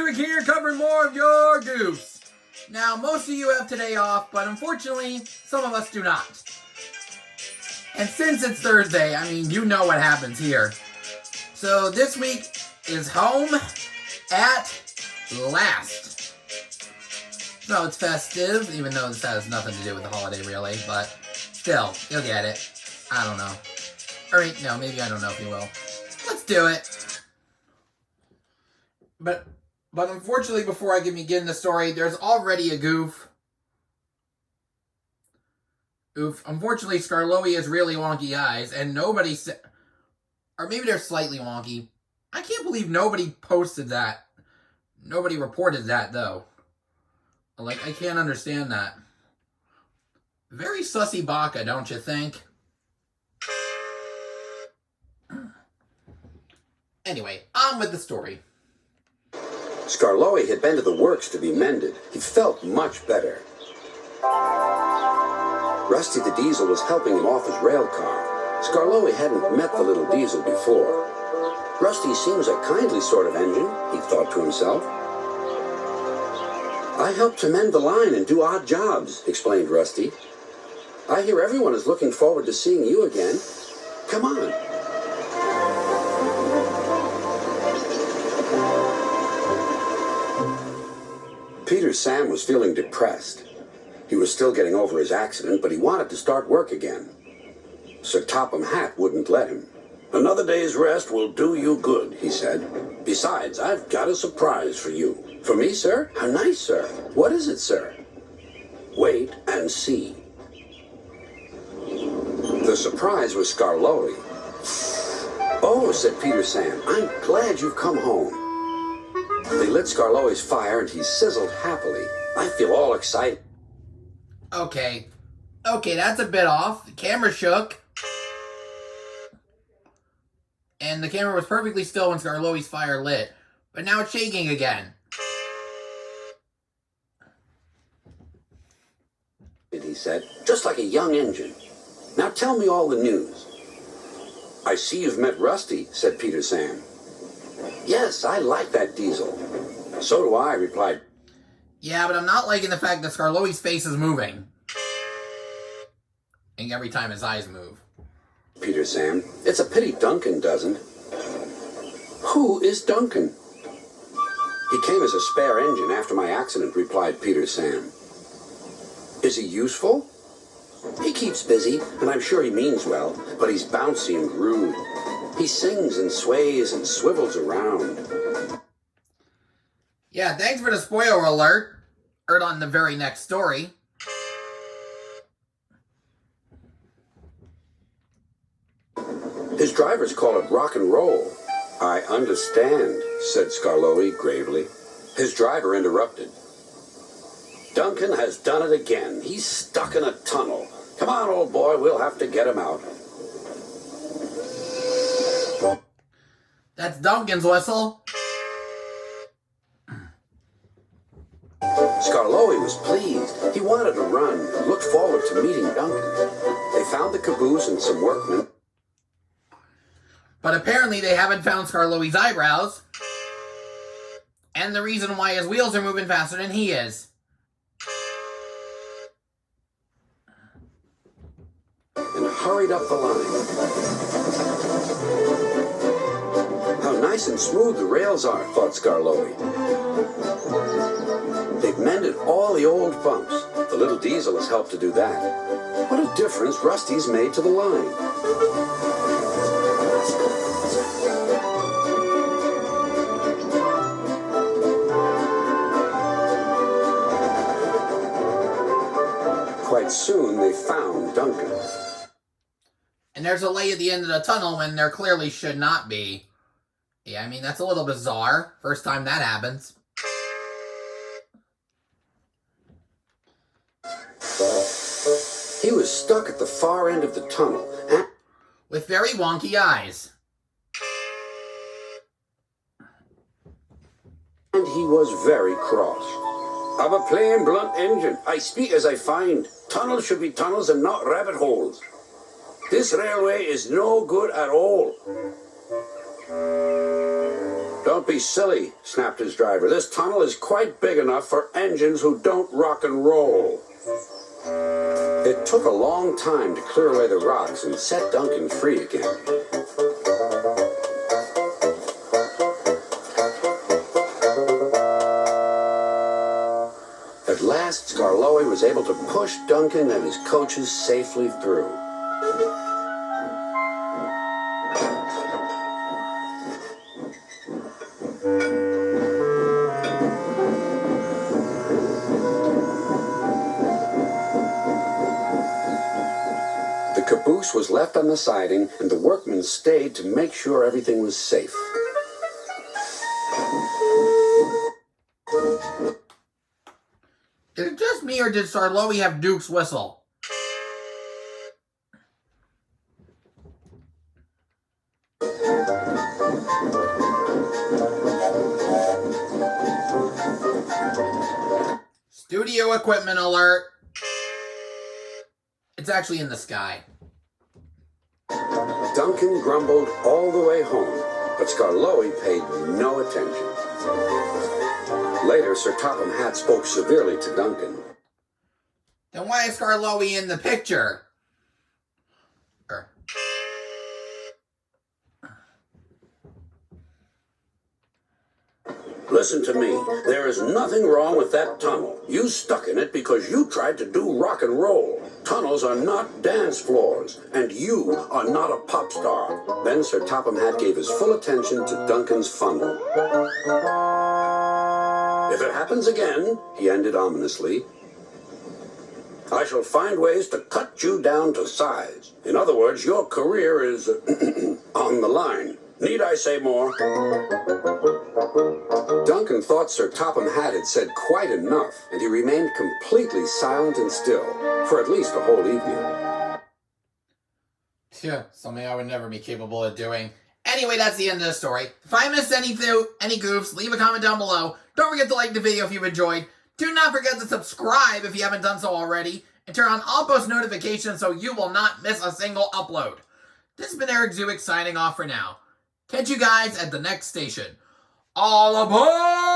Patrick here, covering more of your Goofs. Now, most of you have today off, but unfortunately, some of us do not. And since it's Thursday, I mean, you know what happens here. So this week is Home at Last. No, it's festive, even though this has nothing to do with the holiday, really, but still, you'll get it. I don't know. Or, no, maybe I don't know if you will. Let's do it. But unfortunately, before I begin the story, there's already a goof. Oof. Unfortunately, Scarlowey has really wonky eyes, and nobody said... Or maybe they're slightly wonky. I can't believe nobody posted that. Nobody reported that, though. Like, I can't understand that. Very sussy baka, don't you think? Anyway, on with the story. Scarlowey had been to the works to be mended. He felt much better. Rusty the Diesel was helping him off his rail car. Scarlowey hadn't met the little diesel before. Rusty seems a kindly sort of engine, he thought to himself. I help to mend the line and do odd jobs, explained Rusty. I hear everyone is looking forward to seeing you again. Come on. Peter Sam was feeling depressed. He was still getting over his accident, but he wanted to start work again. Sir Topham Hatt wouldn't let him. Another day's rest will do you good, he said. Besides, I've got a surprise for you. For me, sir? How nice, sir. What is it, sir? Wait and see. The surprise was Scarlowey. Oh, said Peter Sam, I'm glad you've come home. They lit Scarlowey's fire and he sizzled happily. I feel all excited. Okay, that's a bit off. The camera shook. And the camera was perfectly still when Scarlowey's fire lit. But now it's shaking again. He said, just like a young engine. Now tell me all the news. I see you've met Rusty, said Peter Sam. Yes, I like that diesel. So do I, replied. Yeah, but I'm not liking the fact that Scarlowey's face is moving. And every time his eyes move. Peter Sam. It's a pity Duncan doesn't. Who is Duncan? He came as a spare engine after my accident, replied Peter Sam. Is he useful? He keeps busy, and I'm sure he means well, but he's bouncy and rude. He sings and sways and swivels around. Yeah, thanks for the spoiler alert. Heard on the very next story. His drivers call it rock and roll. I understand, said Scarlowey gravely. His driver interrupted. Duncan has done it again. He's stuck in a tunnel. Come on, old boy, we'll have to get him out. That's Duncan's whistle. Scarlowey was pleased. He wanted to run and looked forward to meeting Duncan. They found the caboose and some workmen. But apparently they haven't found Scarlowey's eyebrows. And the reason why his wheels are moving faster than he is. And hurried up the line. How nice and smooth the rails are, thought Scarlowey. They've mended all the old bumps. The little diesel has helped to do that. What a difference Rusty's made to the line. Quite soon they found Duncan. And there's a light at the end of the tunnel when there clearly should not be. Yeah, I mean, that's a little bizarre. First time that happens. He was stuck at the far end of the tunnel. With very wonky eyes. And he was very cross. I'm a plain, blunt engine. I speak as I find. Tunnels should be tunnels and not rabbit holes. This railway is no good at all. Don't be silly, snapped his driver. This tunnel is quite big enough for engines who don't rock and roll. It took a long time to clear away the rocks and set Duncan free again. At last, Scarlowey was able to push Duncan and his coaches safely through. The caboose was left on the siding, and the workmen stayed to make sure everything was safe. Is it just me, or did Scarlowey have Duke's whistle? Studio equipment alert. It's actually in the sky. Duncan grumbled all the way home, but Scarlowey paid no attention. Later, Sir Topham Hatt spoke severely to Duncan. Then why is Scarlowey in the picture? Listen to me. There is nothing wrong with that tunnel. You stuck in it because you tried to do rock and roll. Tunnels are not dance floors, and you are not a pop star. Then Sir Topham Hatt gave his full attention to Duncan's funnel. If it happens again, he ended ominously, I shall find ways to cut you down to size. In other words, your career is on the line. Need I say more? Duncan thought Sir Topham Hatt had said quite enough, and he remained completely silent and still, for at least a whole evening. Yeah, something I would never be capable of doing. Anyway, that's the end of the story. If I missed any goofs, leave a comment down below. Don't forget to like the video if you've enjoyed. Do not forget to subscribe if you haven't done so already, and turn on all post notifications so you will not miss a single upload. This has been Eric Zuick signing off for now. Catch you guys at the next station. All aboard!